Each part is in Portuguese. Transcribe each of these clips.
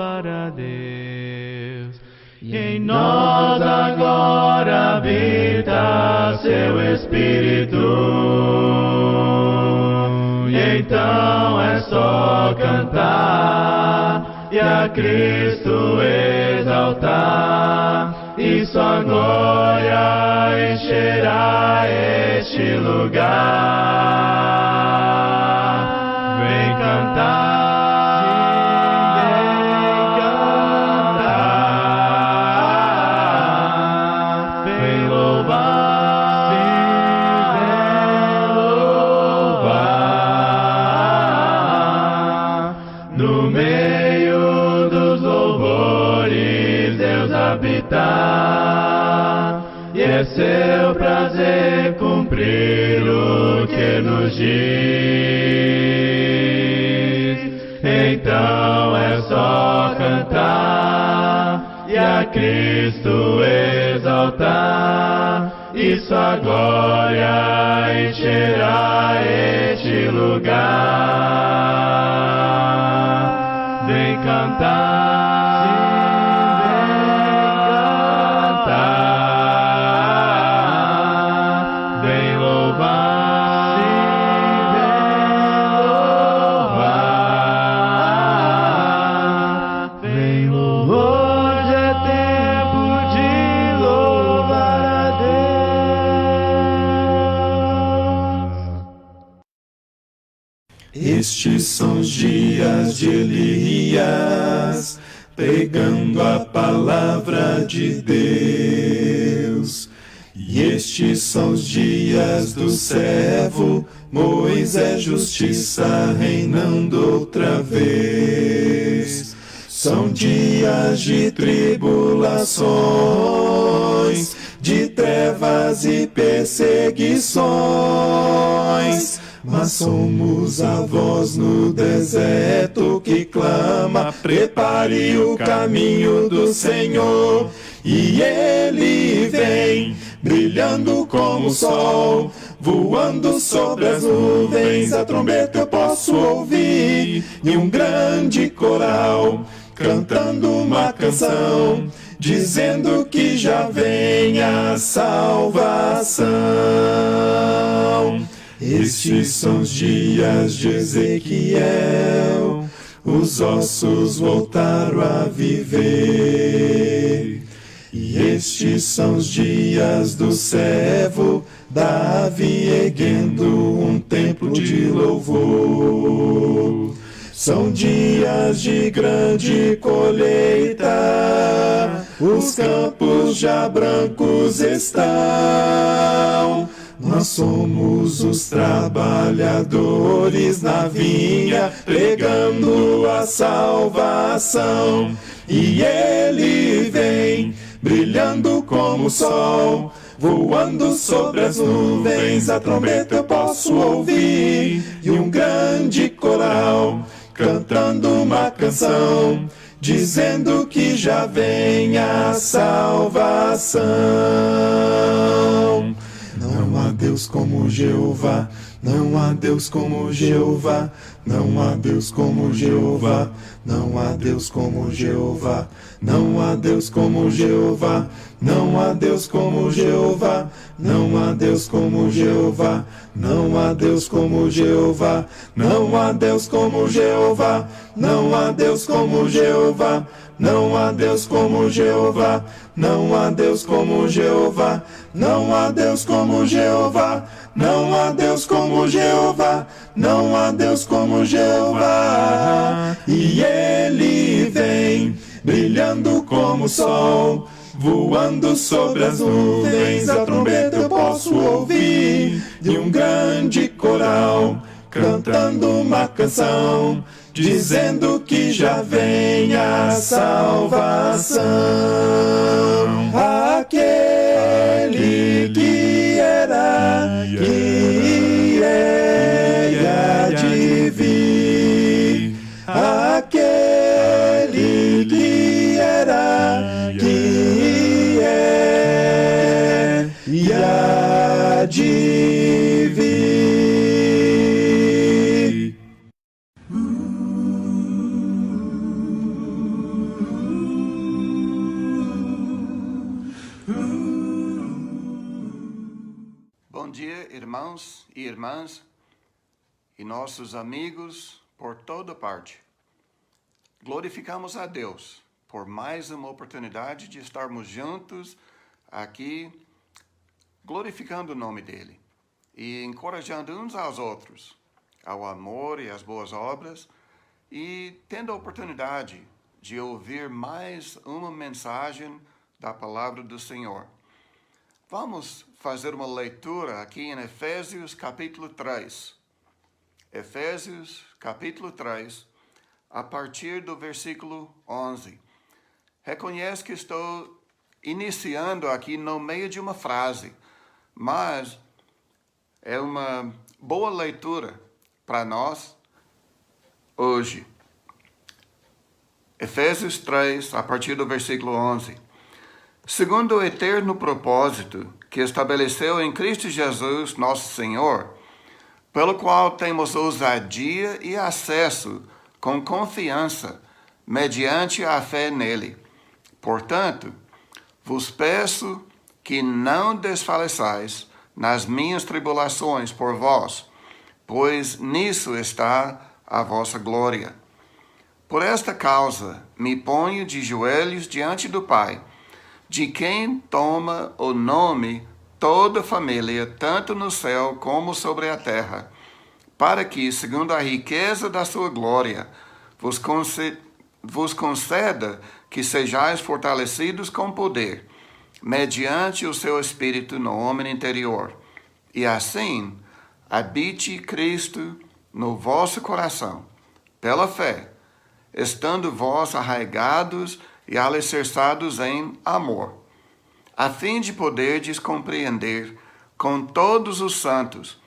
louvar a Deus. E em nós agora habita seu Espírito, e então é só cantar e a Cristo exaltar, e sua glória encherá este lugar. Vem cantar. E é seu prazer cumprir o que nos diz. Então é só cantar e a Cristo exaltar, e sua glória encherá este lugar. Vem cantar. Estes são os dias de Elias, pregando a palavra de Deus. E estes são os dias do servo Moisés, justiça reinando outra vez. São dias de tribulações, de trevas e perseguições. Mas somos a voz no deserto que clama: prepare o caminho do Senhor. E Ele vem, brilhando como o sol, voando sobre as nuvens. A trombeta eu posso ouvir, e um grande coral cantando uma canção, dizendo que já vem a salvação. Estes são os dias de Ezequiel, os ossos voltaram a viver. E estes são os dias do servo Davi, erguendo um templo de louvor. São dias de grande colheita, os campos já brancos estão. Nós somos os trabalhadores na vinha, pregando a salvação. E Ele vem, brilhando como o sol, voando sobre as nuvens. A trombeta eu posso ouvir, e um grande coral cantando uma canção, dizendo que já vem a salvação. Não há Deus como Jeová, não há Deus como Jeová, não há Deus como Jeová, não há Deus como Jeová, não há Deus como Jeová, não há Deus como Jeová, não há Deus como Jeová, não há Deus como Jeová, não há Deus como Jeová, não há Deus como Jeová, não há Deus como Jeová, não há Deus como Jeová, não há Deus como Jeová, não há Deus como Jeová, não há Deus como Jeová. E Ele vem, brilhando como o sol, voando sobre as nuvens. A trombeta eu posso ouvir, e um grande coral cantando uma canção, dizendo que já vem a salvação. Aquele que era, que é e há de vir. Aquele que era, que é e há de vir. dia, irmãos e irmãs e nossos amigos por toda parte. Glorificamos a Deus por mais uma oportunidade de estarmos juntos aqui, glorificando o nome dEle e encorajando uns aos outros ao amor e às boas obras e tendo a oportunidade de ouvir mais uma mensagem da palavra do Senhor. Vamos fazer uma leitura aqui em Efésios capítulo 3. Efésios capítulo 3, a partir do versículo 11. Reconheço que estou iniciando aqui no meio de uma frase, mas é uma boa leitura para nós hoje. Efésios 3, a partir do versículo 11. Segundo o eterno propósito que estabeleceu em Cristo Jesus, nosso Senhor, pelo qual temos ousadia e acesso com confiança, mediante a fé nele. Portanto, vos peço que não desfaleçais nas minhas tribulações por vós, pois nisso está a vossa glória. Por esta causa me ponho de joelhos diante do Pai, de quem toma o nome toda a família, tanto no céu como sobre a terra, para que, segundo a riqueza da sua glória, vos conceda que sejais fortalecidos com poder, mediante o seu Espírito no homem interior, e assim habite Cristo no vosso coração, pela fé, estando vós arraigados e alicerçados em amor, a fim de poderdes compreender com todos os santos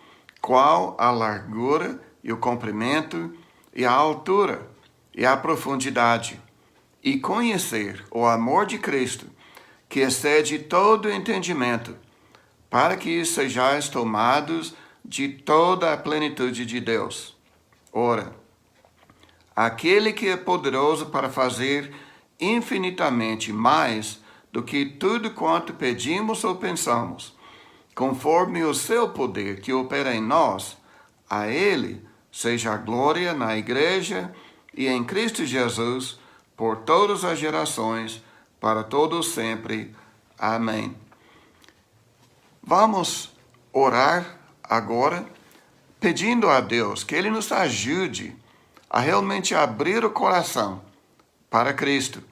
qual a largura e o comprimento e a altura e a profundidade, e conhecer o amor de Cristo, que excede todo entendimento, para que sejais tomados de toda a plenitude de Deus. Ora, aquele que é poderoso para fazer infinitamente mais do que tudo quanto pedimos ou pensamos, conforme o seu poder que opera em nós, a ele seja a glória na igreja e em Cristo Jesus, por todas as gerações, para todos sempre. Amém. Vamos orar agora, pedindo a Deus que Ele nos ajude a realmente abrir o coração para Cristo.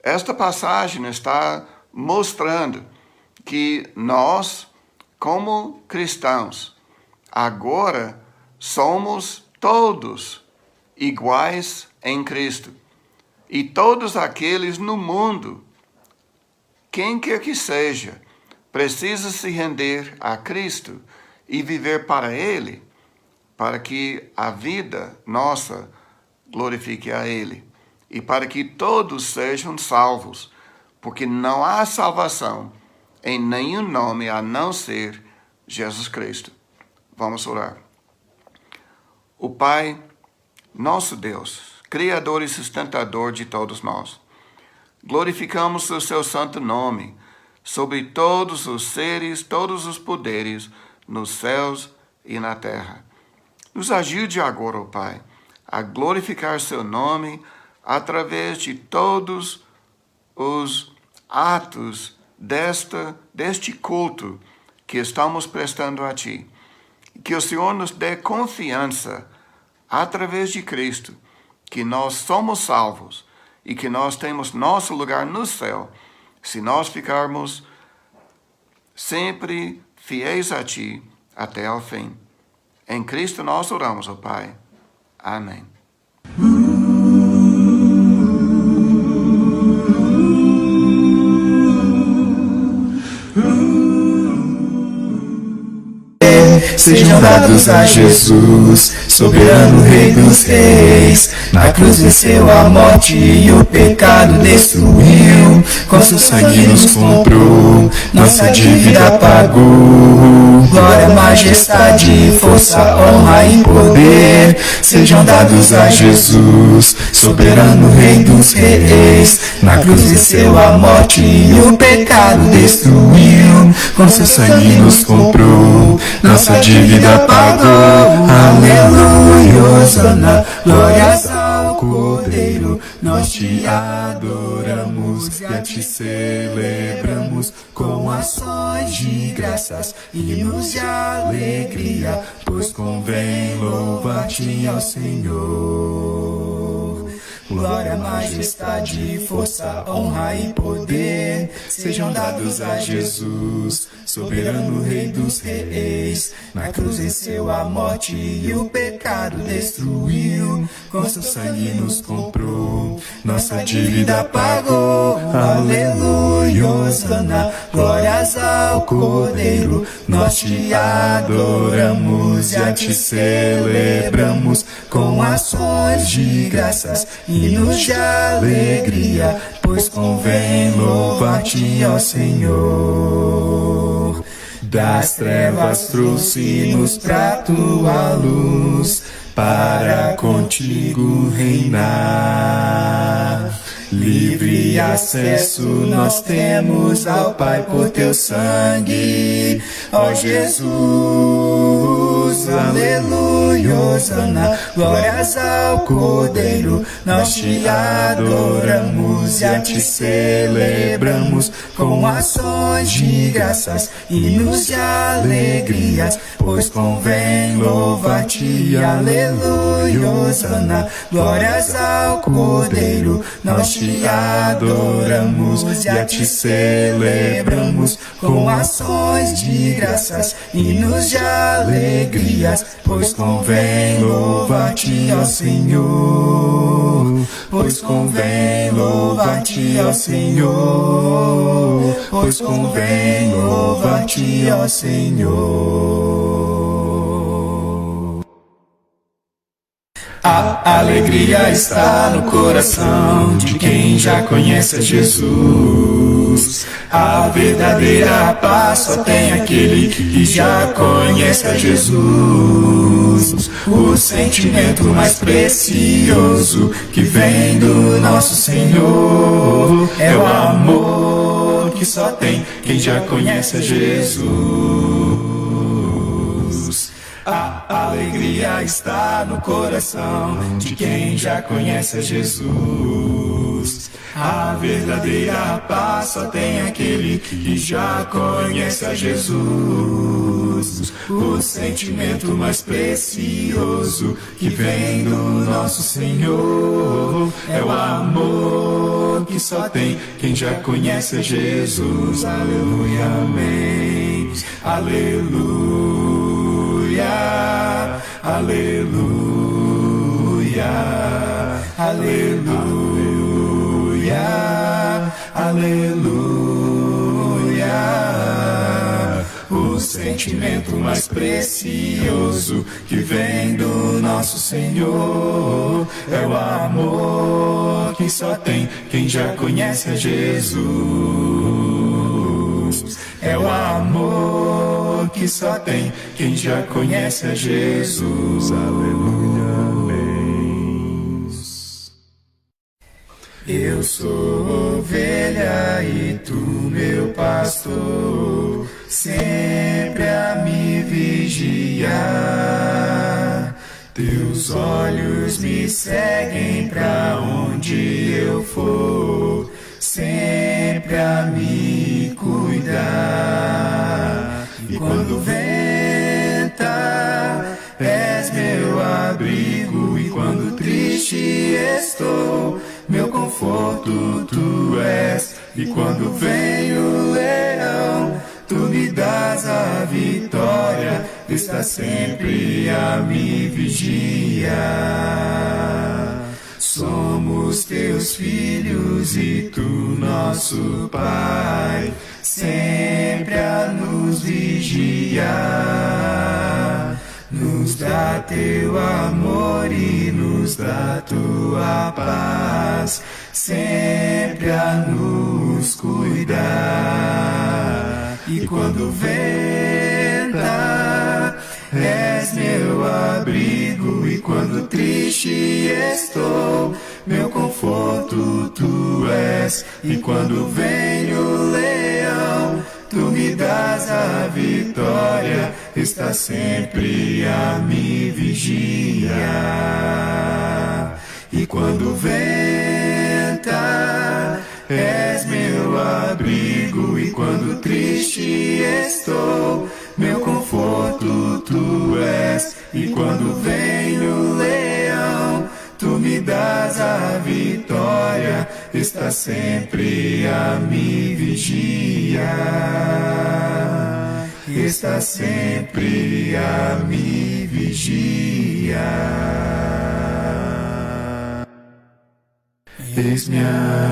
Esta passagem está mostrando que nós, como cristãos, agora somos todos iguais em Cristo. E todos aqueles no mundo, quem quer que seja, precisa se render a Cristo e viver para Ele, para que a vida nossa glorifique a Ele. E para que todos sejam salvos, porque não há salvação em nenhum nome a não ser Jesus Cristo. Vamos orar. O Pai, nosso Deus, Criador e sustentador de todos nós, glorificamos o seu santo nome sobre todos os seres, todos os poderes, nos céus e na terra. Nos ajude agora, ó Pai, a glorificar seu nome através de todos os atos deste culto que estamos prestando a Ti. Que o Senhor nos dê confiança, através de Cristo, que nós somos salvos e que nós temos nosso lugar no céu, se nós ficarmos sempre fiéis a Ti até ao fim. Em Cristo nós oramos, ó Pai. Amém. Sejam dados a Jesus, soberano Rei dos Reis. Na cruz venceu a morte e o pecado destruiu. Com seu sangue nos comprou, nossa dívida pagou. Glória, majestade, força, honra e poder sejam dados a Jesus, soberano Rei dos Reis. Na cruz venceu a morte e o pecado destruiu. Com seu sangue nos comprou, nossa dívida pagou. Aleluia, Hosana, glórias ao Cordeiro. Nós te adoramos e a te celebramos com ações de graças, hinos de alegria, pois convém louvar-te ao Senhor. Glória, majestade, força, honra e poder sejam dados a Jesus, soberano Rei dos Reis. Na cruz venceu a morte e o pecado destruiu, com seu sangue nos comprou, nossa dívida pagou. Aleluia, Hosana, glórias ao Cordeiro. Nós te adoramos e a te celebramos com ações de graças, hinos de alegria, pois convém louvar-te ao Senhor. Das trevas trouxe-nos pra tua luz, para contigo reinar. Livre acesso nós temos ao Pai por teu sangue, ó Jesus. Aleluia, Hosana, glórias ao Cordeiro. Nós te adoramos e a te celebramos com ações de graças, hinos de alegrias, pois convém louvar-te. Aleluia, Hosana, glórias ao Cordeiro. Nós te adoramos e a te celebramos com ações de graças, hinos de alegrias, pois convém louvar-te ao Senhor. Pois convém louvar-te ao Senhor. Pois convém louvar-te ao Senhor. A alegria está no coração de quem já conhece a Jesus. A verdadeira paz só tem aquele que já conhece a Jesus. O sentimento mais precioso que vem do nosso Senhor é o amor que só tem quem já conhece a Jesus. A alegria está no coração de quem já conhece a Jesus. A verdadeira paz só tem aquele que já conhece a Jesus. O sentimento mais precioso que vem do nosso Senhor é o amor que só tem quem já conhece a Jesus. Aleluia, amém. Aleluia. Aleluia, aleluia, aleluia. O sentimento mais precioso que vem do nosso Senhor é o amor que só tem quem já conhece a Jesus. É o amor que só tem quem já conhece a Jesus. Aleluia, amém. Eu sou ovelha e tu meu pastor, sempre a me vigiar. Teus olhos me seguem pra onde eu for, sempre a me cuidar. E quando venta, és meu abrigo, e quando triste estou, meu conforto tu és. E quando vem o leão, tu me dás a vitória, está sempre a me vigiar. Somos teus filhos e tu nosso Pai, sempre a nos vigiar. Nos dá teu amor e nos dá tua paz, sempre a nos cuidar. E quando venta, és meu abrigo, e quando triste estou, meu conforto tu és. E quando vem o leão, tu me dás das a vitória, está sempre a me vigiar. E quando venta, és meu abrigo, e quando triste estou, meu conforto tu és. E quando vem o leão, tu me das a vitória, está sempre a me vigiar, está sempre a me vigiar. Eis-me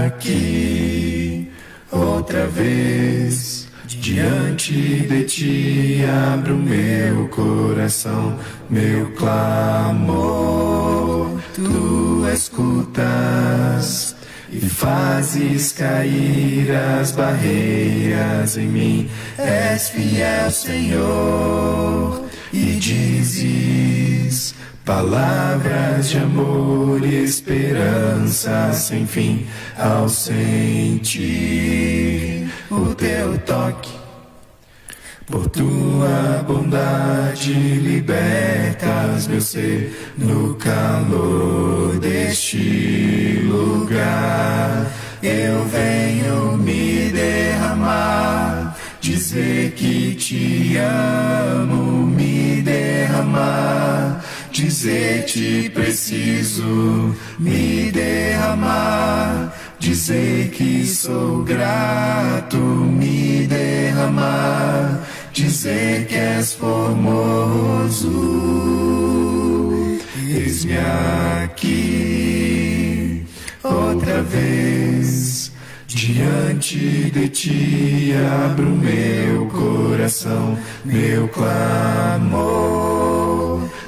aqui outra vez, diante de ti abro meu coração, meu clamor tu escutas e fazes cair as barreiras em mim. És fiel, Senhor, e dizes palavras de amor e esperança sem fim. Ao sentir o teu toque, por tua bondade libertas meu ser no calor deste lugar. Eu venho me derramar, dizer que te amo, me derramar, dizer te preciso, me derramar, dizer que sou grato, me derramar, dizer que és formoso. Eis-me aqui outra vez, diante de ti abro meu coração, meu clamor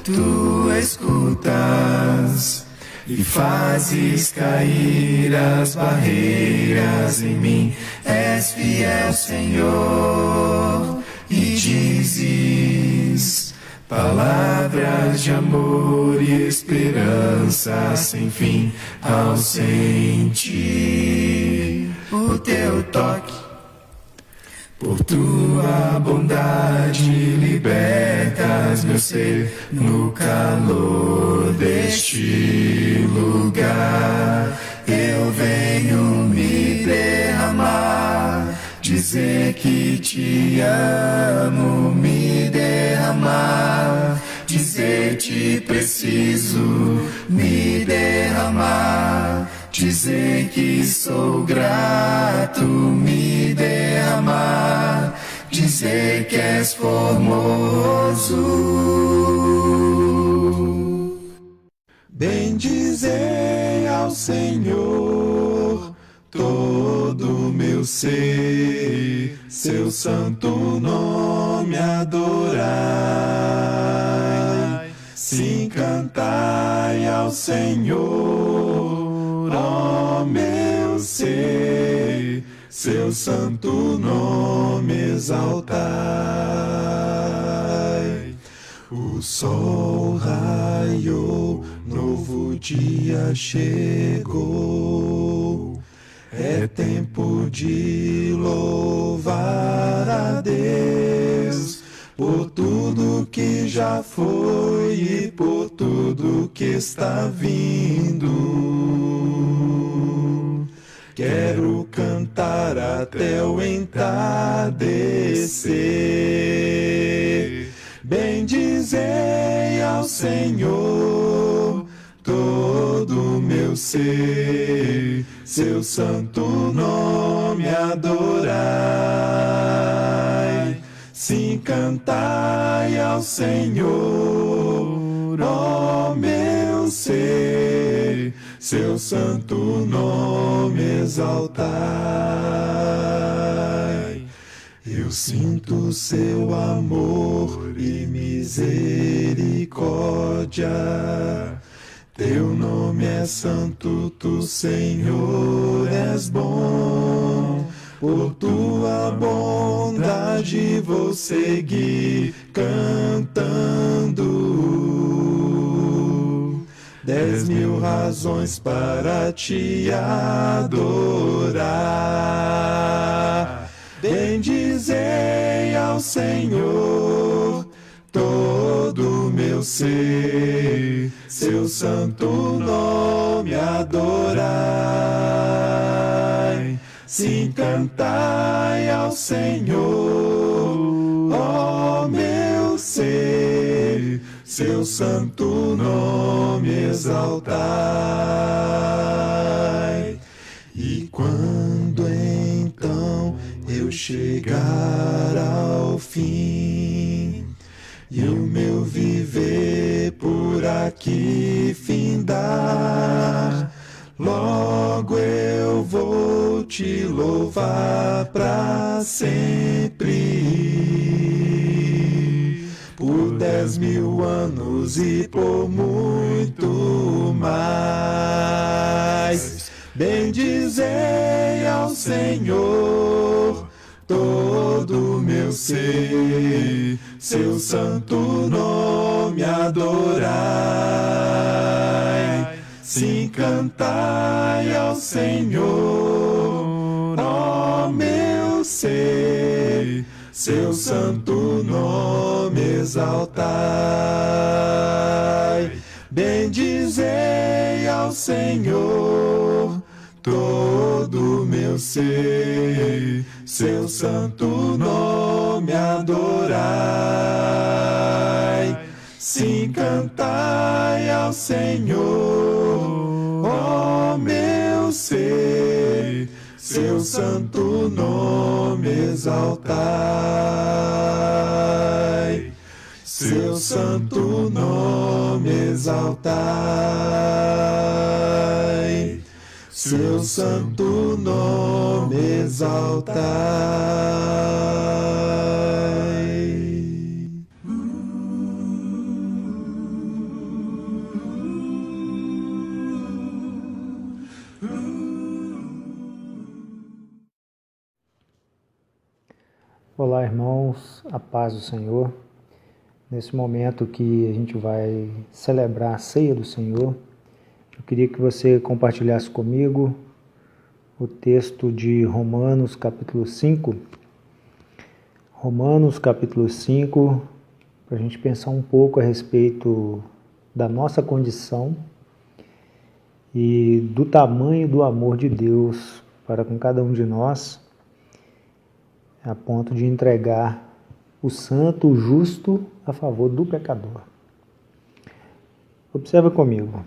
tu escutas e fazes cair as barreiras em mim. És fiel, Senhor, e dizes palavras de amor e esperança sem fim. Ao sentir o teu toque, por tua bondade libertas meu ser no calor deste lugar. Eu venho me derramar, dizer que te amo, me derramar, dizer te preciso, me derramar, dizer que sou grato, me derramar, dizer que és formoso. Bendizei ao Senhor todo meu ser, seu santo nome adorai. Sim, cantai ao Senhor, ó meu ser, seu santo nome exaltai. O sol raiou, novo dia chegou. É tempo de louvar a Deus por tudo que já foi e por tudo que está vindo. Quero cantar até o entardecer. Bendizei ao Senhor todo meu ser, seu santo nome adorai. Sim, cantai ao Senhor, ó meu ser, seu santo nome exaltai. Eu sinto seu amor e misericórdia. Teu nome é santo, tu, Senhor, és bom. Por tua bondade vou seguir cantando. 10.000 razões para te adorar. Bendizei ao Senhor, todo meu ser, seu santo nome adorai. Sim, cantai ao Senhor, ó meu ser, seu santo nome exaltai. E quando então eu chegar ao fim e o meu viver por aqui findar, logo eu vou te louvar pra sempre, por 10.000 anos e por muito mais. Bendizei ao Senhor, todo meu ser, seu santo nome adorai. Sim, cantai ao Senhor, ó meu ser, seu santo nome exaltai. Bendizei ao Senhor, todo meu ser, seu santo nome adorai. Sim, cantai ao Senhor, ó meu ser, seu santo nome exaltai. Seu santo nome exaltai. Seu santo nome exaltai. Olá, irmãos, a paz do Senhor. Nesse momento que a gente vai celebrar a ceia do Senhor, eu queria que você compartilhasse comigo o texto de Romanos capítulo 5. Romanos capítulo 5, para a gente pensar um pouco a respeito da nossa condição e do tamanho do amor de Deus para com cada um de nós, a ponto de entregar o santo, o justo, a favor do pecador. Observa comigo.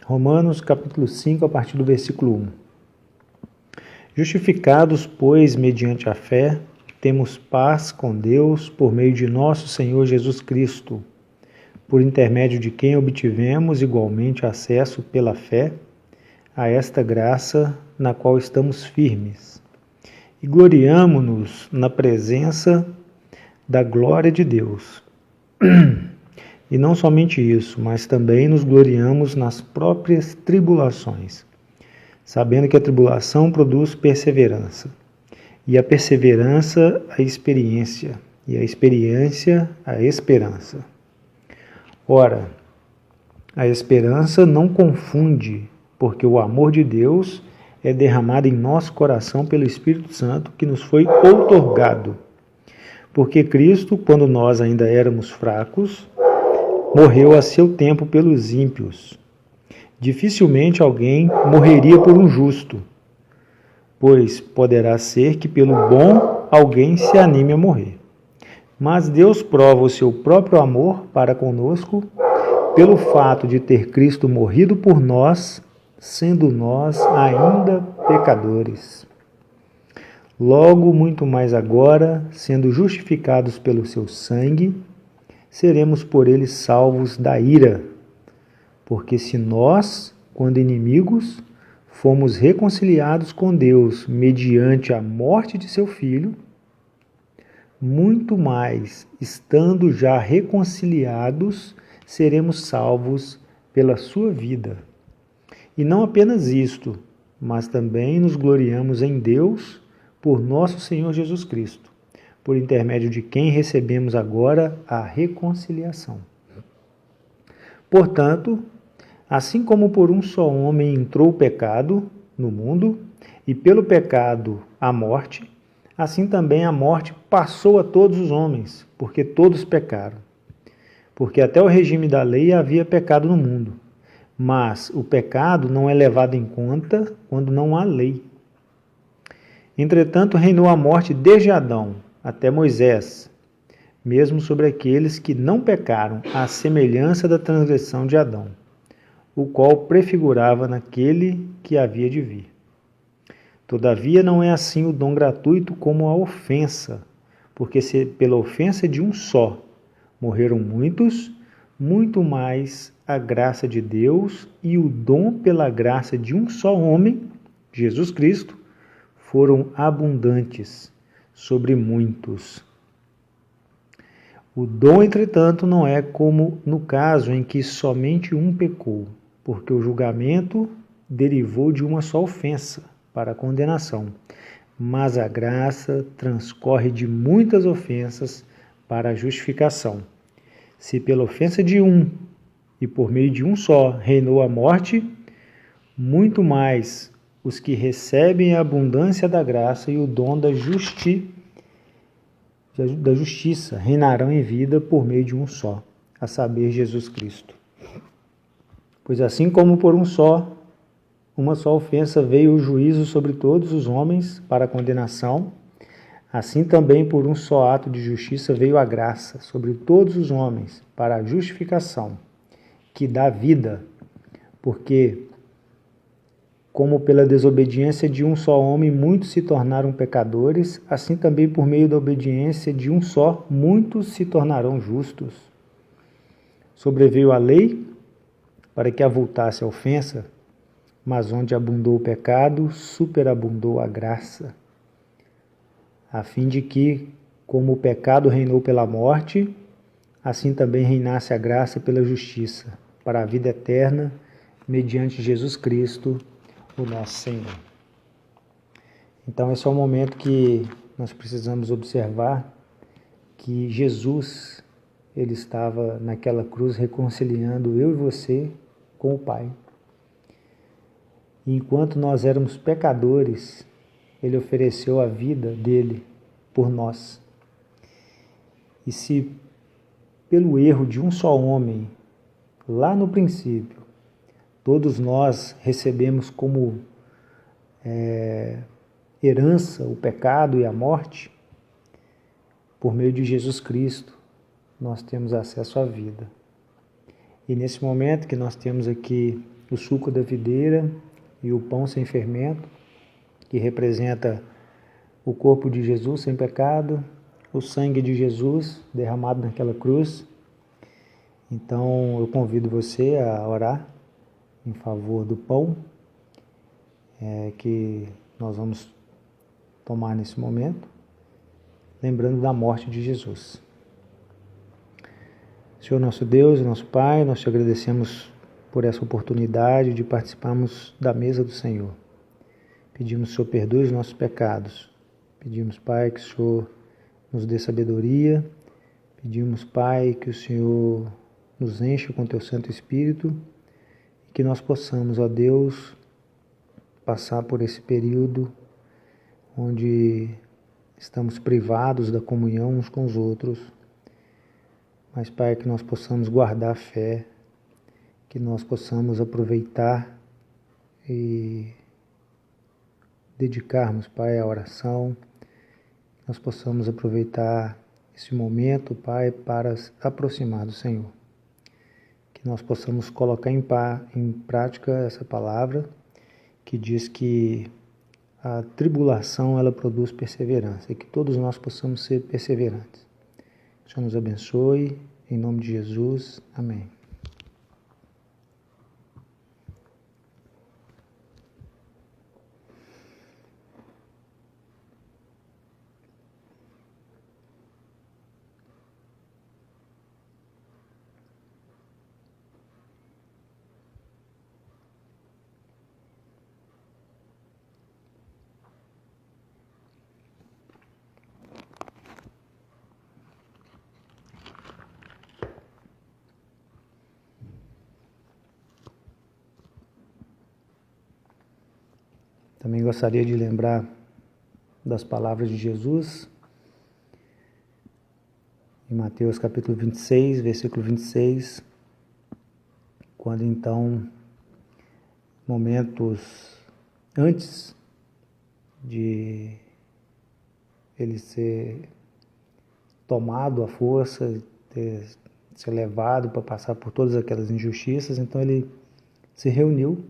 Romanos capítulo 5, a partir do versículo 1. Justificados, pois, mediante a fé, temos paz com Deus por meio de nosso Senhor Jesus Cristo, por intermédio de quem obtivemos igualmente acesso pela fé a esta graça na qual estamos firmes. E gloriamo-nos na presença da glória de Deus. E não somente isso, mas também nos gloriamos nas próprias tribulações, sabendo que a tribulação produz perseverança, e a perseverança a experiência, e a experiência a esperança. Ora, a esperança não confunde, porque o amor de Deus é derramado em nosso coração pelo Espírito Santo que nos foi outorgado. Porque Cristo, quando nós ainda éramos fracos, morreu a seu tempo pelos ímpios. Dificilmente alguém morreria por um justo, pois poderá ser que pelo bom alguém se anime a morrer. Mas Deus prova o seu próprio amor para conosco pelo fato de ter Cristo morrido por nós, sendo nós ainda pecadores. Logo, muito mais agora, sendo justificados pelo seu sangue, seremos por ele salvos da ira. Porque se nós, quando inimigos, fomos reconciliados com Deus mediante a morte de seu Filho, muito mais, estando já reconciliados, seremos salvos pela sua vida. E não apenas isto, mas também nos gloriamos em Deus por nosso Senhor Jesus Cristo, por intermédio de quem recebemos agora a reconciliação. Portanto, assim como por um só homem entrou o pecado no mundo, e pelo pecado a morte, assim também a morte passou a todos os homens, porque todos pecaram. Porque até o regime da lei havia pecado no mundo, mas o pecado não é levado em conta quando não há lei. Entretanto, reinou a morte desde Adão até Moisés, mesmo sobre aqueles que não pecaram, à semelhança da transgressão de Adão, o qual prefigurava naquele que havia de vir. Todavia não é assim o dom gratuito como a ofensa, porque se pela ofensa de um só morreram muitos, muito mais a graça de Deus e o dom pela graça de um só homem, Jesus Cristo, foram abundantes sobre muitos. O dom, entretanto, não é como no caso em que somente um pecou, porque o julgamento derivou de uma só ofensa para a condenação, mas a graça transcorre de muitas ofensas para a justificação. Se pela ofensa de um e por meio de um só reinou a morte, muito mais os que recebem a abundância da graça e o dom da justiça reinarão em vida por meio de um só, a saber, Jesus Cristo. Pois assim como por uma só ofensa veio o juízo sobre todos os homens para a condenação, assim também por um só ato de justiça veio a graça sobre todos os homens para a justificação, que dá vida, porque como pela desobediência de um só homem muitos se tornaram pecadores, assim também por meio da obediência de um só muitos se tornarão justos. Sobreveio a lei para que avultasse a ofensa, mas onde abundou o pecado, superabundou a graça, a fim de que, como o pecado reinou pela morte, assim também reinasse a graça pela justiça, para a vida eterna, mediante Jesus Cristo, o nosso Senhor. Então esse é o momento que nós precisamos observar que Jesus, ele estava naquela cruz reconciliando eu e você com o Pai. E enquanto nós éramos pecadores, ele ofereceu a vida dele por nós. E se pelo erro de um só homem, lá no princípio, todos nós recebemos como herança o pecado e a morte, por meio de Jesus Cristo, nós temos acesso à vida. E nesse momento que nós temos aqui o suco da videira e o pão sem fermento, que representa o corpo de Jesus sem pecado, o sangue de Jesus derramado naquela cruz. Então eu convido você a orar em favor do pão que nós vamos tomar nesse momento, lembrando da morte de Jesus. Senhor nosso Deus e nosso Pai, nós te agradecemos por essa oportunidade de participarmos da mesa do Senhor. Pedimos que o Senhor perdoe os nossos pecados. Pedimos, Pai, que o Senhor nos dê sabedoria. Pedimos, Pai, que o Senhor nos encha com teu Santo Espírito e que nós possamos, ó Deus, passar por esse período onde estamos privados da comunhão uns com os outros. Mas, Pai, que nós possamos guardar a fé, que nós possamos aproveitar e dedicarmos, Pai, à oração, que nós possamos aproveitar esse momento, Pai, para aproximar do Senhor. Que nós possamos colocar em prática essa palavra que diz que a tribulação ela produz perseverança e que todos nós possamos ser perseverantes. Que o Senhor nos abençoe, em nome de Jesus. Amém. Também gostaria de lembrar das palavras de Jesus, em Mateus capítulo 26, versículo 26, quando então, momentos antes de ele ser tomado à força, ser levado para passar por todas aquelas injustiças, então ele se reuniu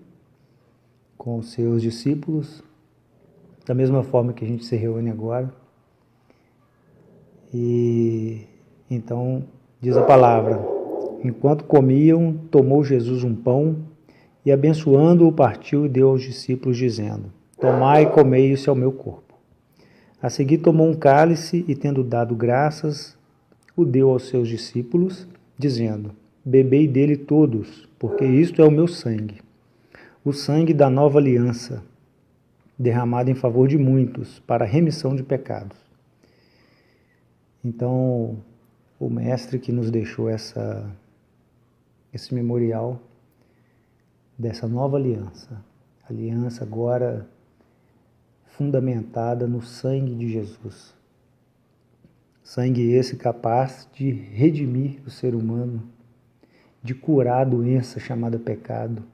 com os seus discípulos, da mesma forma que a gente se reúne agora. E então diz a palavra: enquanto comiam, tomou Jesus um pão e, abençoando-o, partiu e deu aos discípulos, dizendo: tomai e comei, isso é o meu corpo. A seguir tomou um cálice e, tendo dado graças, o deu aos seus discípulos, dizendo: bebei dele todos, porque isto é o meu sangue, o sangue da nova aliança, derramado em favor de muitos, para a remissão de pecados. Então, o mestre que nos deixou esse memorial dessa nova aliança agora fundamentada no sangue de Jesus. Sangue esse capaz de redimir o ser humano, de curar a doença chamada pecado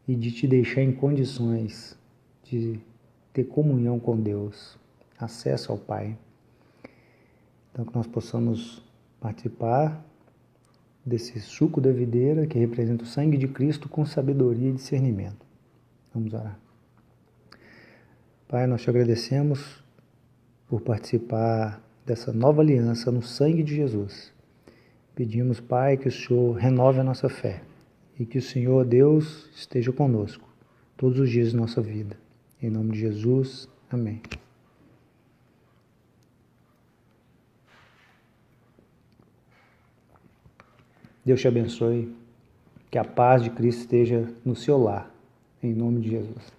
e de te deixar em condições de ter comunhão com Deus, acesso ao Pai. Então, que nós possamos participar desse suco da videira que representa o sangue de Cristo com sabedoria e discernimento. Vamos orar. Pai, nós te agradecemos por participar dessa nova aliança no sangue de Jesus. Pedimos, Pai, que o Senhor renove a nossa fé e que o Senhor, Deus, esteja conosco todos os dias da nossa vida. Em nome de Jesus, amém. Deus te abençoe, que a paz de Cristo esteja no seu lar, em nome de Jesus.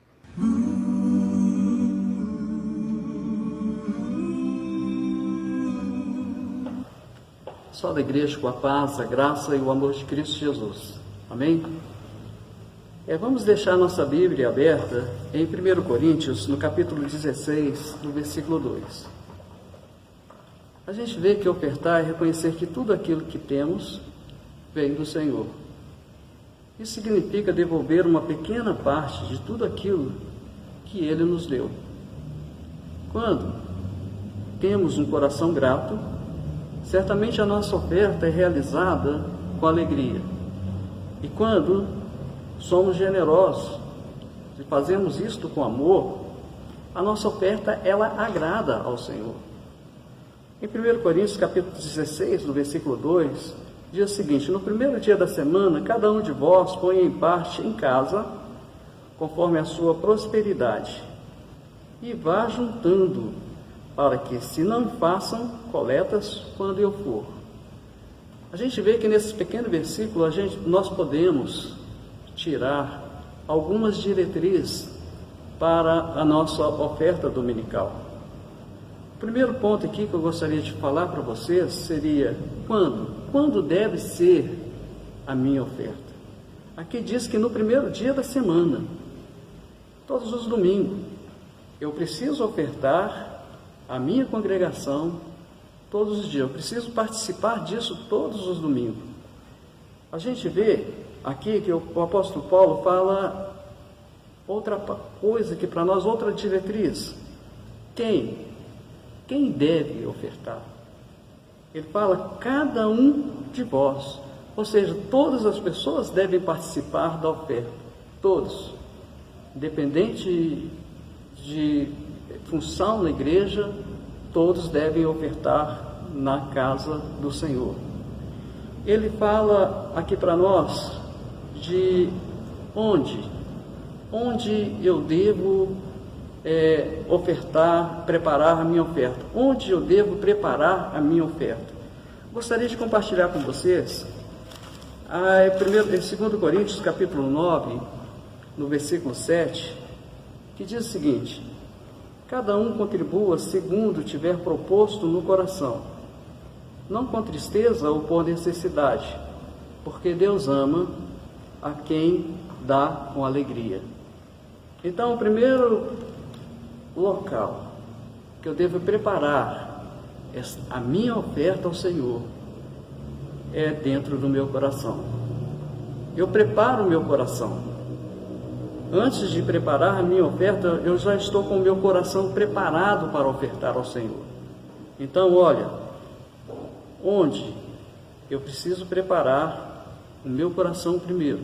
Pessoal da igreja, com a paz, a graça e o amor de Cristo Jesus. Amém? Vamos deixar nossa Bíblia aberta em 1 Coríntios, no capítulo 16, no versículo 2. A gente vê que ofertar é reconhecer que tudo aquilo que temos vem do Senhor. Isso significa devolver uma pequena parte de tudo aquilo que Ele nos deu. Quando temos um coração grato, certamente a nossa oferta é realizada com alegria. E quando somos generosos e fazemos isto com amor, a nossa oferta, ela agrada ao Senhor. Em 1 Coríntios capítulo 16, no versículo 2, diz o seguinte: no primeiro dia da semana, cada um de vós põe em parte em casa, conforme a sua prosperidade, e vá juntando, para que se não façam coletas quando eu for. A gente vê que nesse pequeno versículo nós podemos tirar algumas diretrizes para a nossa oferta dominical. O primeiro ponto aqui que eu gostaria de falar para vocês seria quando deve ser a minha oferta. Aqui diz que no primeiro dia da semana, todos os domingos, eu preciso ofertar a minha congregação todos os dias. Eu preciso participar disso todos os domingos. A gente vê aqui que o apóstolo Paulo fala outra coisa que para nós, outra diretriz. Quem deve ofertar? Ele fala cada um de vós, ou seja, todas as pessoas devem participar da oferta, todos, independente de função na igreja, todos devem ofertar na casa do Senhor. Ele fala aqui para nós de onde eu devo ofertar, preparar a minha oferta. Onde eu devo preparar a minha oferta? Gostaria de compartilhar com vocês em 2 Coríntios capítulo 9, no versículo 7, que diz o seguinte: cada um contribua segundo tiver proposto no coração, não com tristeza ou por necessidade, porque Deus ama a quem dá com alegria. Então, o primeiro local que eu devo preparar a minha oferta ao Senhor é dentro do meu coração. Eu preparo o meu coração. Antes de preparar a minha oferta, eu já estou com o meu coração preparado para ofertar ao Senhor. Então, olha, onde eu preciso preparar o meu coração primeiro,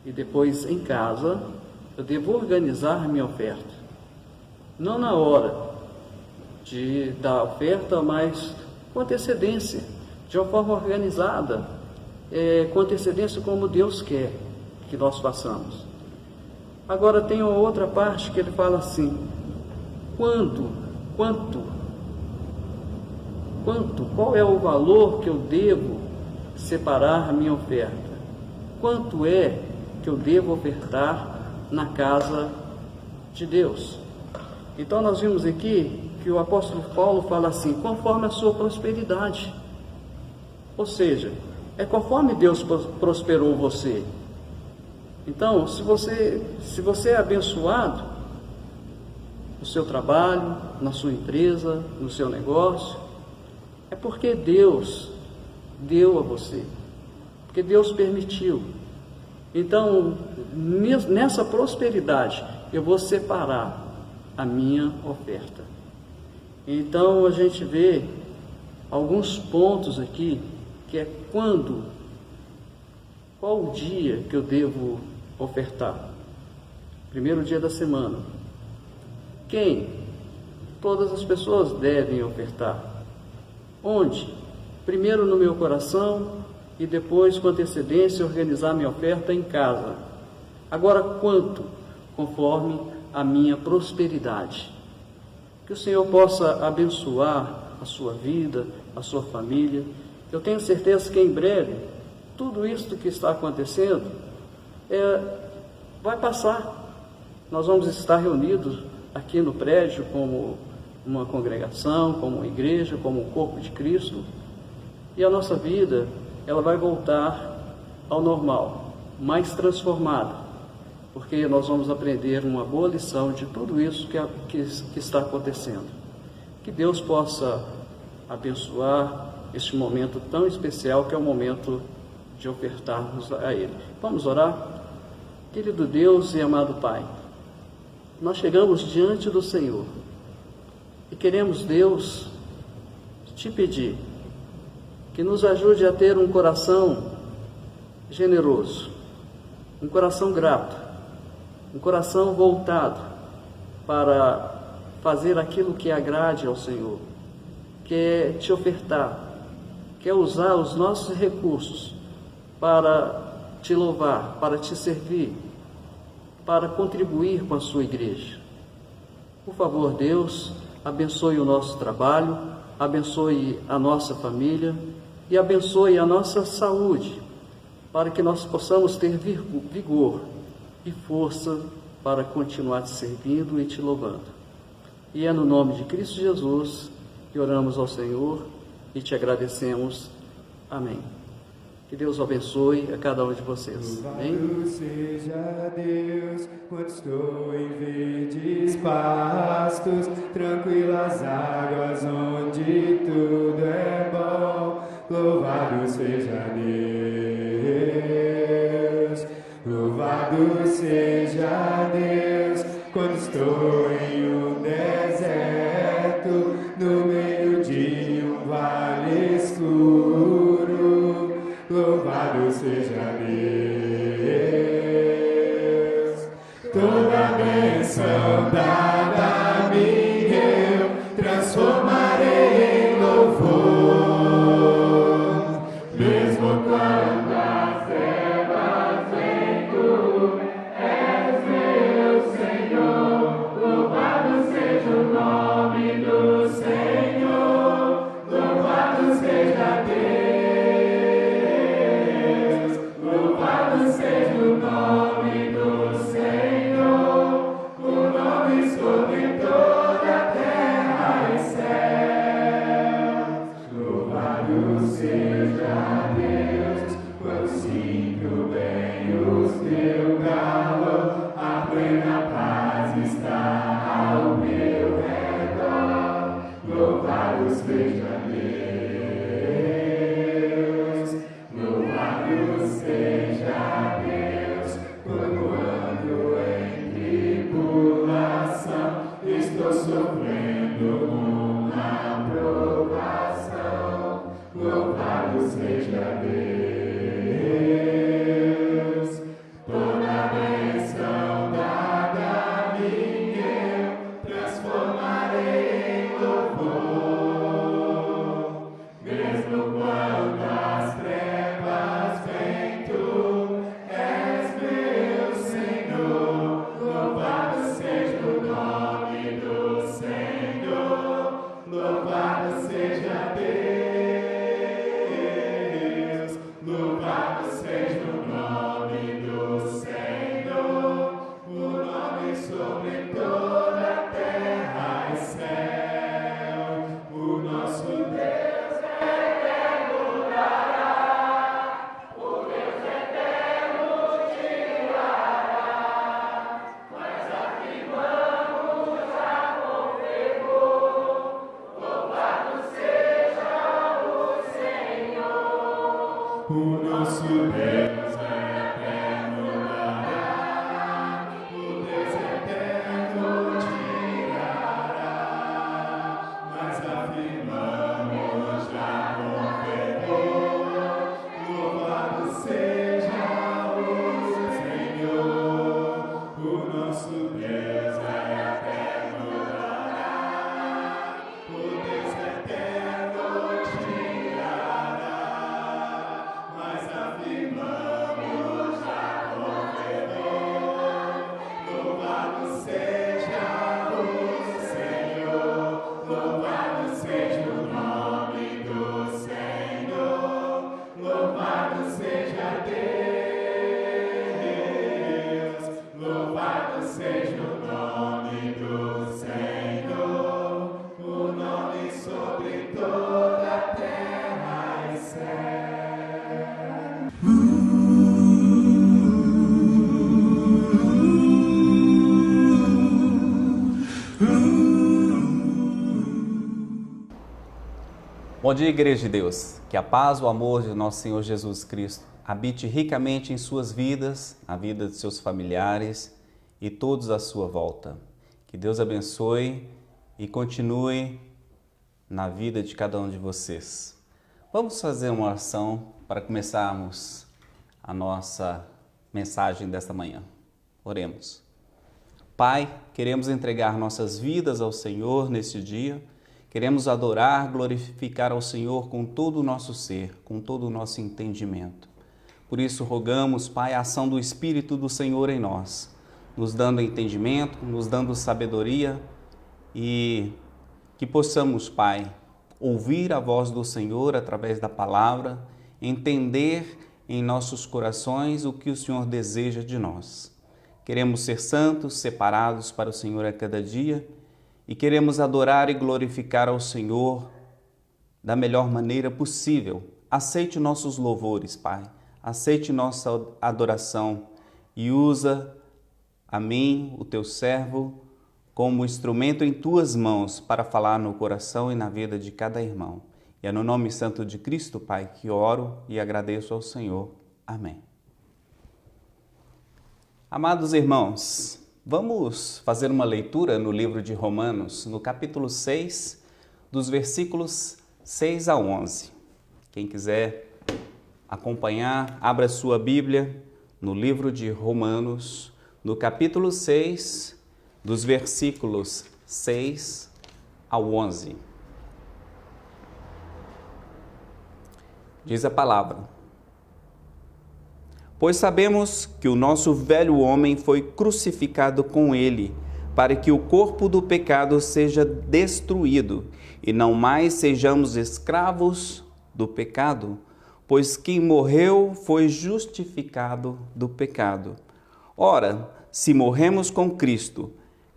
e depois em casa eu devo organizar a minha oferta. Não na hora da oferta, mas com antecedência, de uma forma organizada, com antecedência como Deus quer que nós façamos. Agora tem uma outra parte que ele fala assim: quanto, qual é o valor que eu devo separar a minha oferta? Quanto é que eu devo ofertar na casa de Deus? Então nós vimos aqui que o apóstolo Paulo fala assim: conforme a sua prosperidade. Ou seja, é conforme Deus prosperou você. Então, se você é abençoado no seu trabalho, na sua empresa, no seu negócio, é porque Deus deu a você, porque Deus permitiu. Então, nessa prosperidade, eu vou separar a minha oferta. Então, a gente vê alguns pontos aqui, que é qual o dia que eu devo ofertar? Primeiro dia da semana. Quem? Todas as pessoas devem ofertar. Onde? Primeiro no meu coração e depois, com antecedência, organizar minha oferta em casa. Agora, quanto? Conforme a minha prosperidade. Que o Senhor possa abençoar a sua vida, a sua família. Eu tenho certeza que em breve, tudo isso que está acontecendo vai passar. Nós vamos estar reunidos aqui no prédio como uma congregação, como uma igreja, como um corpo de Cristo, e a nossa vida, ela vai voltar ao normal, mais transformada, porque nós vamos aprender uma boa lição de tudo isso que está acontecendo. Que Deus possa abençoar este momento tão especial, que é o momento de ofertarmos a Ele. Vamos orar? Querido Deus e amado Pai, nós chegamos diante do Senhor e queremos, Deus, te pedir que nos ajude a ter um coração generoso, um coração grato, um coração voltado para fazer aquilo que agrade ao Senhor, que é te ofertar, que é usar os nossos recursos para te louvar, para te servir, para contribuir com a sua igreja. Por favor, Deus, abençoe o nosso trabalho, abençoe a nossa família e abençoe a nossa saúde, para que nós possamos ter vigor e força para continuar te servindo e te louvando. E é no nome de Cristo Jesus que oramos ao Senhor e te agradecemos. Amém. Que Deus abençoe a cada um de vocês. Amém? Louvado seja Deus, quando estou em verdes pastos, tranquilas águas onde tudo é bom. Louvado seja Deus, louvado seja Deus, quando estou em um deserto, no meio de um vale escuro. Louvado seja Deus. Toda bênção dada a mim eu transformarei em louvor. Mesmo quando as trevas vêm, tu és meu Senhor. Louvado seja o estou sofrendo uma provação, louvado seja Deus. Toda bênção dada a mim eu transformarei em louvor, mesmo quando as trevas vêm, tu és meu Senhor. Louvado seja o nome do Senhor, louvado seja Deus, louvado seja o nome do Senhor, o nome sobre toda a terra e céu, o nosso Deus eterno dará, o Deus eterno tirará, mas afirmamos já com fervor, louvado seja o Senhor, o nosso Deus eterno dará, o Deus eterno tirará, mas afirmamos já com fervor, louvado seja o Senhor, o nosso Deus eterno dará, o Deus eterno tirará, mas afirmamos já com fervor, louvado seja o Senhor, louvado seja o nome do Senhor, louvado seja Deus, louvado seja o nome do Senhor, o nome sobre toda a terra e céu. Bom dia, Igreja de Deus. Que a paz, o amor de nosso Senhor Jesus Cristo habite ricamente em suas vidas, na vida de seus familiares e todos à sua volta. Que Deus abençoe e continue na vida de cada um de vocês. Vamos fazer uma oração para começarmos a nossa mensagem desta manhã. Oremos. Pai, queremos entregar nossas vidas ao Senhor neste dia. Queremos adorar, glorificar ao Senhor com todo o nosso ser, com todo o nosso entendimento. Por isso rogamos, Pai, a ação do Espírito do Senhor em nós, nos dando entendimento, nos dando sabedoria e que possamos, Pai, ouvir a voz do Senhor através da palavra, entender em nossos corações o que o Senhor deseja de nós. Queremos ser santos, separados para o Senhor a cada dia, e queremos adorar e glorificar ao Senhor da melhor maneira possível. Aceite nossos louvores, Pai. Aceite nossa adoração e usa a mim, o teu servo, como instrumento em tuas mãos para falar no coração e na vida de cada irmão. E é no nome santo de Cristo, Pai, que oro e agradeço ao Senhor. Amém. Amados irmãos, vamos fazer uma leitura no livro de Romanos, no capítulo 6, dos versículos 6 a 11. Quem quiser acompanhar, abra sua Bíblia no livro de Romanos, no capítulo 6, dos versículos 6 ao 11. Diz a palavra: Pois sabemos que o nosso velho homem foi crucificado com ele, para que o corpo do pecado seja destruído e não mais sejamos escravos do pecado, pois quem morreu foi justificado do pecado. Ora, se morremos com Cristo,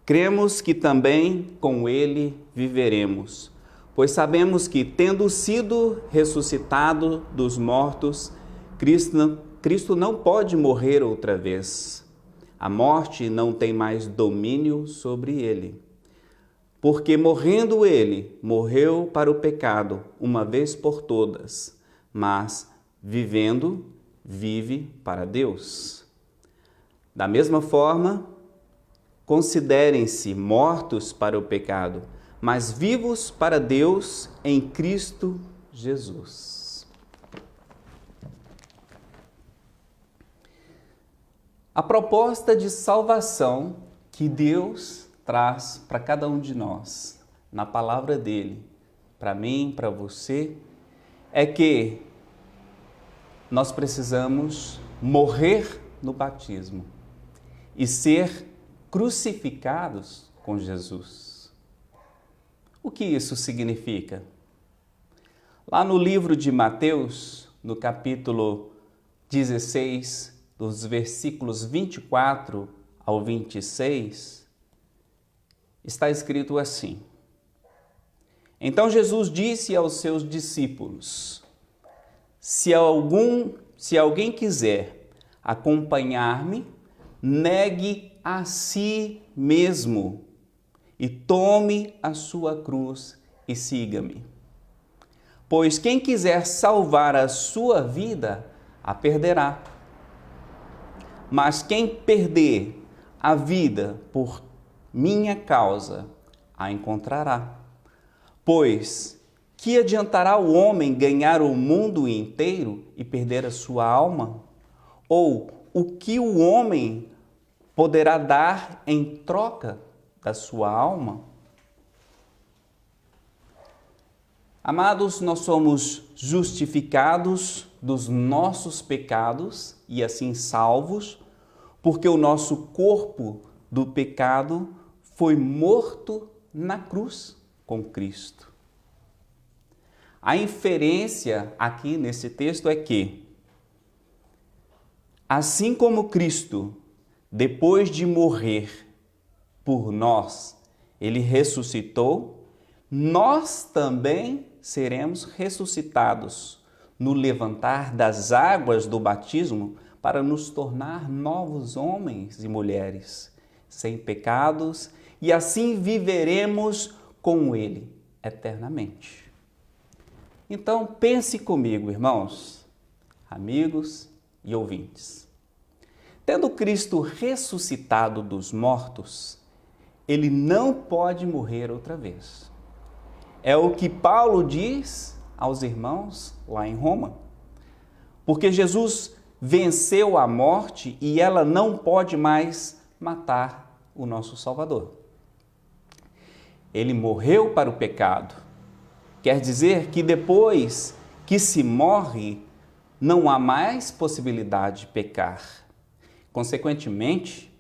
cremos que também com ele viveremos, pois sabemos que, tendo sido ressuscitado dos mortos, Cristo não pode morrer outra vez. A morte não tem mais domínio sobre ele. Porque morrendo ele, morreu para o pecado, uma vez por todas, mas vivendo, vive para Deus. Da mesma forma, considerem-se mortos para o pecado, mas vivos para Deus em Cristo Jesus. A proposta de salvação que Deus traz para cada um de nós, na palavra dele, para mim, para você, é que nós precisamos morrer no batismo e ser crucificados com Jesus. O que isso significa? Lá no livro de Mateus, no capítulo 16, dos versículos 24 ao 26, está escrito assim: Então Jesus disse aos seus discípulos: Se alguém quiser acompanhar-me, negue a si mesmo e tome a sua cruz e siga-me. Pois quem quiser salvar a sua vida, a perderá. Mas quem perder a vida por minha causa, a encontrará. Pois que adiantará o homem ganhar o mundo inteiro e perder a sua alma? Ou o que o homem poderá dar em troca da sua alma? Amados, nós somos justificados dos nossos pecados e assim salvos, porque o nosso corpo do pecado foi morto na cruz com Cristo. A inferência aqui nesse texto é que, assim como Cristo, depois de morrer por nós, ele ressuscitou, nós também seremos ressuscitados no levantar das águas do batismo para nos tornar novos homens e mulheres, sem pecados, e assim viveremos com ele eternamente. Então pense comigo, irmãos, amigos e ouvintes. Tendo Cristo ressuscitado dos mortos, ele não pode morrer outra vez. É o que Paulo diz aos irmãos lá em Roma. Porque Jesus venceu a morte e ela não pode mais matar o nosso Salvador. Ele morreu para o pecado. Quer dizer que depois que se morre, não há mais possibilidade de pecar. Consequentemente,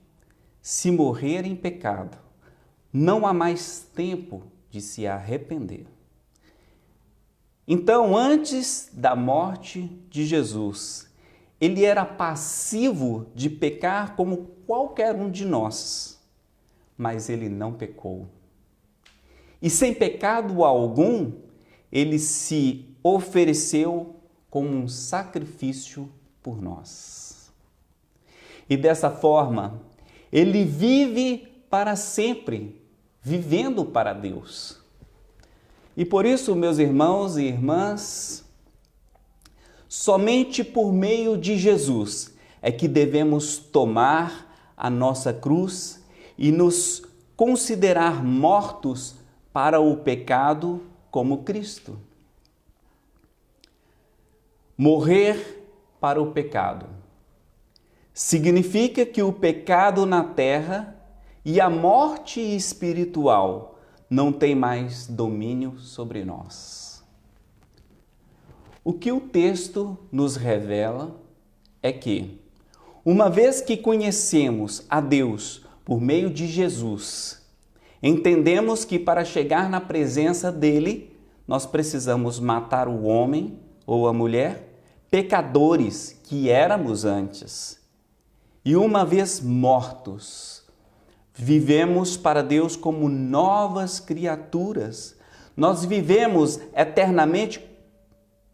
se morrer em pecado, não há mais tempo de se arrepender. Então, antes da morte de Jesus, ele era passivo de pecar como qualquer um de nós, mas ele não pecou. E sem pecado algum, ele se ofereceu como um sacrifício por nós. E dessa forma, ele vive para sempre, vivendo para Deus. E por isso, meus irmãos e irmãs, somente por meio de Jesus é que devemos tomar a nossa cruz e nos considerar mortos para o pecado como Cristo. Morrer para o pecado significa que o pecado na terra e a morte espiritual não tem mais domínio sobre nós. O que o texto nos revela é que, uma vez que conhecemos a Deus por meio de Jesus, entendemos que para chegar na presença dele, nós precisamos matar o homem ou a mulher, pecadores que éramos antes. E uma vez mortos, vivemos para Deus como novas criaturas. Nós vivemos eternamente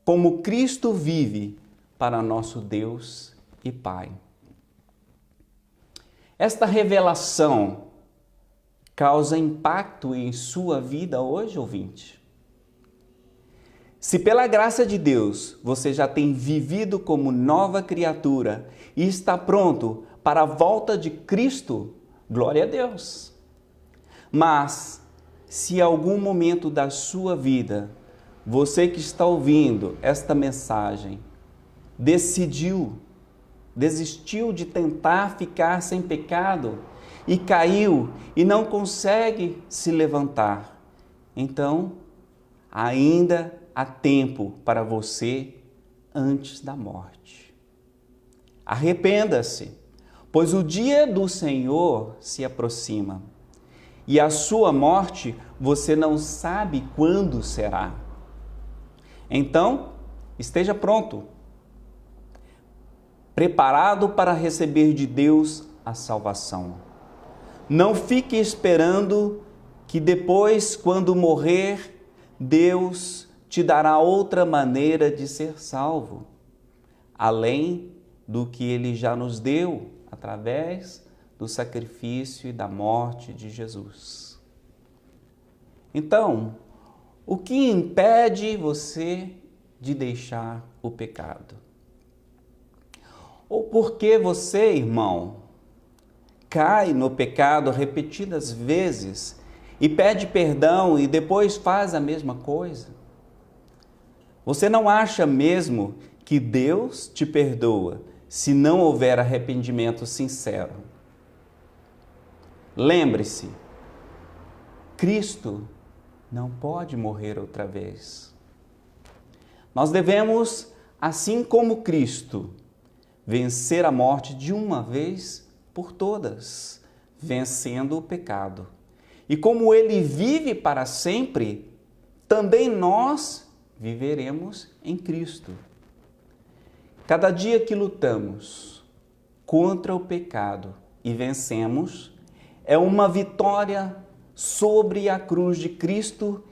como Cristo vive para nosso Deus e Pai. Esta revelação causa impacto em sua vida hoje, ouvinte? Se pela graça de Deus você já tem vivido como nova criatura e está pronto para a volta de Cristo glória a Deus. Mas, se em algum momento da sua vida, você que está ouvindo esta mensagem, desistiu de tentar ficar sem pecado e caiu e não consegue se levantar, então ainda há tempo para você antes da morte. Arrependa-se, pois o dia do Senhor se aproxima e a sua morte você não sabe quando será. Então, esteja pronto, preparado para receber de Deus a salvação. Não fique esperando que depois, quando morrer, Deus te dará outra maneira de ser salvo, além do que Ele já nos deu através do sacrifício e da morte de Jesus. Então, o que impede você de deixar o pecado? Ou por que você, irmão, cai no pecado repetidas vezes e pede perdão e depois faz a mesma coisa? Você não acha mesmo que Deus te perdoa se não houver arrependimento sincero? Lembre-se, Cristo não pode morrer outra vez. Nós devemos, assim como Cristo, vencer a morte de uma vez por todas, vencendo o pecado. E como Ele vive para sempre, também nós viveremos em Cristo. Cada dia que lutamos contra o pecado e vencemos, é uma vitória sobre a cruz de Cristo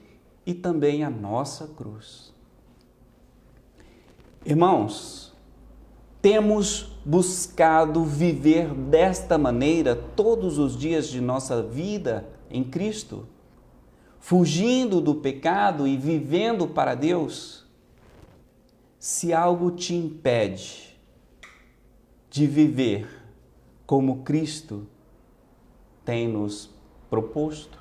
e também a nossa cruz. Irmãos, temos buscado viver desta maneira todos os dias de nossa vida em Cristo, fugindo do pecado e vivendo para Deus? Se algo te impede de viver como Cristo tem nos proposto,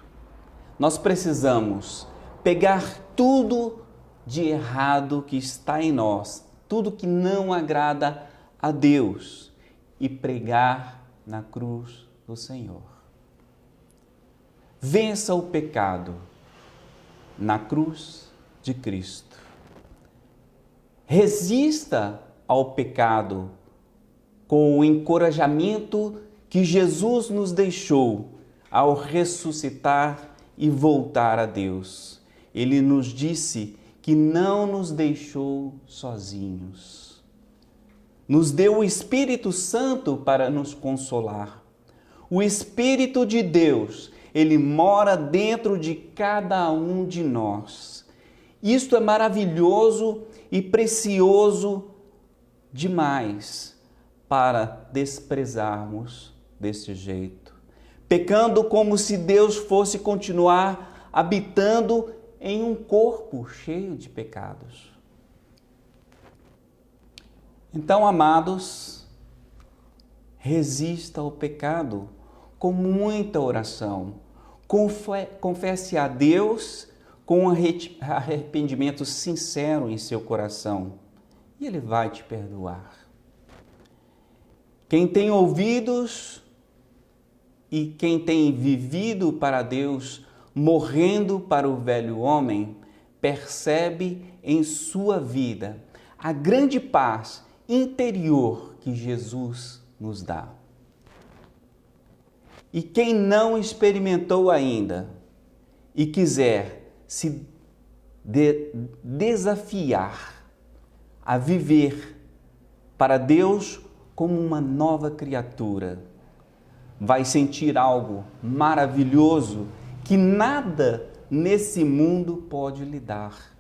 nós precisamos pegar tudo de errado que está em nós, tudo que não agrada a Deus e pregar na cruz do Senhor. Vença o pecado na cruz de Cristo. Resista ao pecado com o encorajamento que Jesus nos deixou ao ressuscitar e voltar a Deus. Ele nos disse que não nos deixou sozinhos. Nos deu o Espírito Santo para nos consolar. O Espírito de Deus, Ele mora dentro de cada um de nós. Isto é maravilhoso e precioso demais para desprezarmos desse jeito, pecando como se Deus fosse continuar habitando em um corpo cheio de pecados. Então, amados, resista ao pecado com muita oração. Confesse a Deus com arrependimento sincero em seu coração e Ele vai te perdoar. Quem tem ouvidos e quem tem vivido para Deus, morrendo para o velho homem, percebe em sua vida a grande paz interior que Jesus nos dá. E quem não experimentou ainda e quiser se desafiar a viver para Deus como uma nova criatura, vai sentir algo maravilhoso que nada nesse mundo pode lhe dar.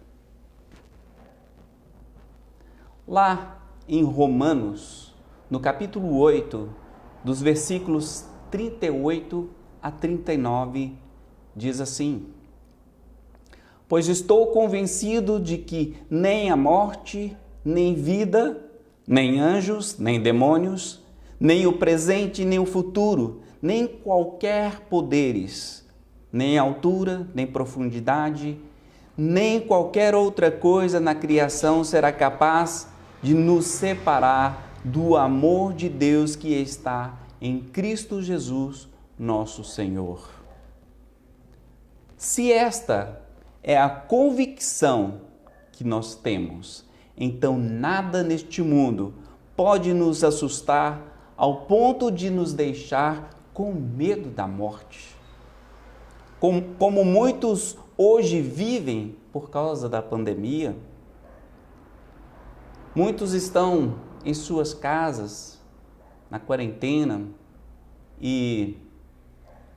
Lá em Romanos, no capítulo 8, dos versículos 38 a 39, diz assim: pois estou convencido de que nem a morte, nem vida, nem anjos, nem demônios, nem o presente, nem o futuro, nem qualquer poderes, nem altura, nem profundidade, nem qualquer outra coisa na criação será capaz de nos separar do amor de Deus que está em Cristo Jesus, nosso Senhor. Se esta é a convicção que nós temos, então nada neste mundo pode nos assustar ao ponto de nos deixar com medo da morte. Como muitos hoje vivem por causa da pandemia, muitos estão em suas casas, na quarentena, e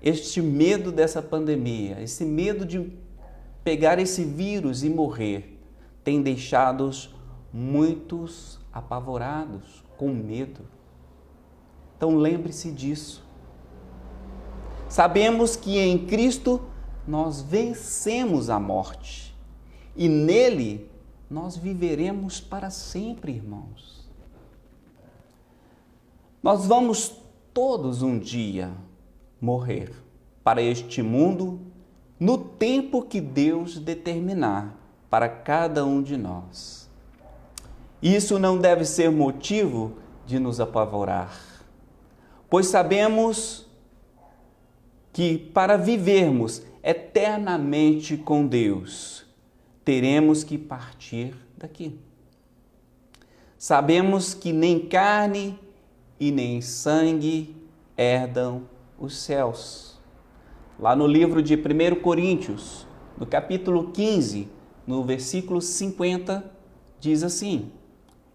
este medo dessa pandemia, esse medo de pegar esse vírus e morrer, tem deixado muitos apavorados, com medo. Então lembre-se disso. Sabemos que em Cristo nós vencemos a morte e nele nós viveremos para sempre, irmãos. Nós vamos todos um dia morrer para este mundo no tempo que Deus determinar para cada um de nós. Isso não deve ser motivo de nos apavorar, pois sabemos que para vivermos eternamente com Deus, teremos que partir daqui. Sabemos que nem carne e nem sangue herdam os céus. Lá no livro de 1 Coríntios, no capítulo 15, no versículo 50, diz assim: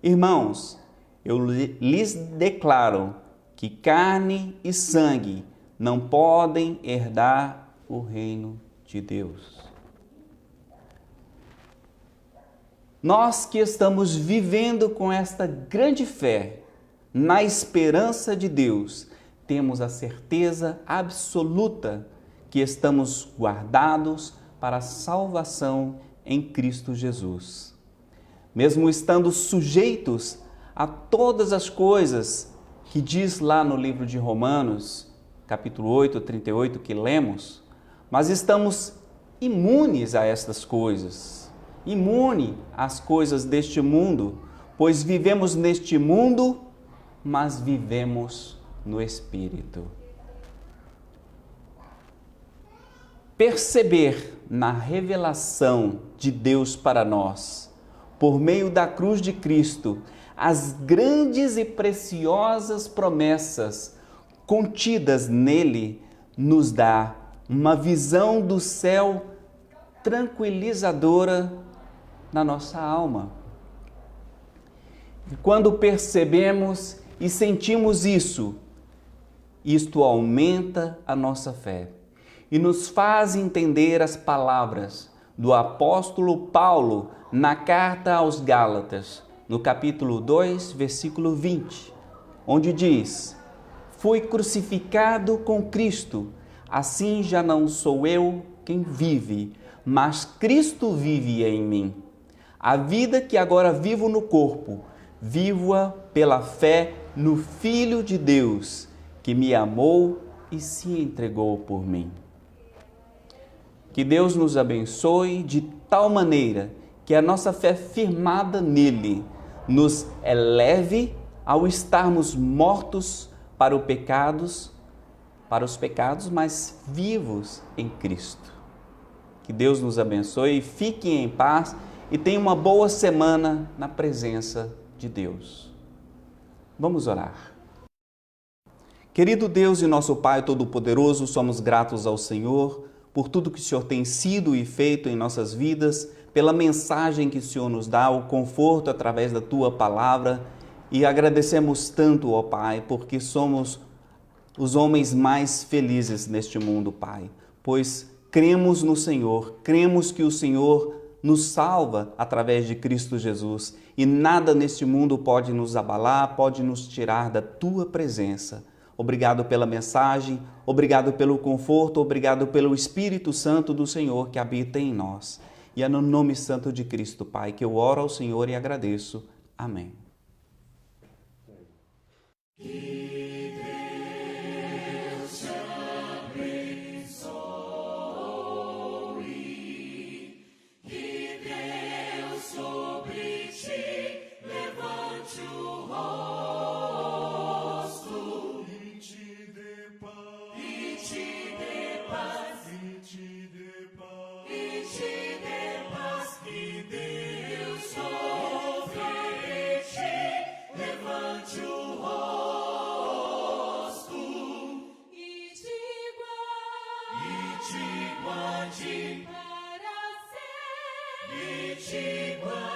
Irmãos, eu lhes declaro que carne e sangue não podem herdar o reino de Deus. Nós que estamos vivendo com esta grande fé, na esperança de Deus, temos a certeza absoluta que estamos guardados para a salvação em Cristo Jesus. Mesmo estando sujeitos a todas as coisas que diz lá no livro de Romanos, capítulo 8, 38, que lemos, mas estamos imunes a estas coisas, imune às coisas deste mundo, pois vivemos neste mundo, mas vivemos no Espírito. Perceber na revelação de Deus para nós, por meio da cruz de Cristo, as grandes e preciosas promessas contidas nele, nos dá uma visão do céu tranquilizadora na nossa alma. E quando percebemos e sentimos isso, isto aumenta a nossa fé e nos faz entender as palavras do apóstolo Paulo na carta aos Gálatas, no capítulo 2, versículo 20, onde diz: Fui crucificado com Cristo, assim já não sou eu quem vive, mas Cristo vive em mim. A vida que agora vivo no corpo, vivo-a pela fé no Filho de Deus, que me amou e se entregou por mim. Que Deus nos abençoe de tal maneira que a nossa fé firmada nele nos eleve ao estarmos mortos para os pecados, mas vivos em Cristo. Que Deus nos abençoe, fiquem em paz e tenham uma boa semana na presença de Deus. Vamos orar. Querido Deus e nosso Pai Todo-Poderoso, somos gratos ao Senhor por tudo que o Senhor tem sido e feito em nossas vidas, pela mensagem que o Senhor nos dá, o conforto através da Tua Palavra, e agradecemos tanto, ó Pai, porque somos os homens mais felizes neste mundo, Pai, pois cremos no Senhor, cremos que o Senhor nos salva através de Cristo Jesus e nada neste mundo pode nos abalar, pode nos tirar da Tua presença. Obrigado pela mensagem, obrigado pelo conforto, obrigado pelo Espírito Santo do Senhor que habita em nós. E é no nome santo de Cristo, Pai, que eu oro ao Senhor e agradeço. Amém. Que Deus de te guardar.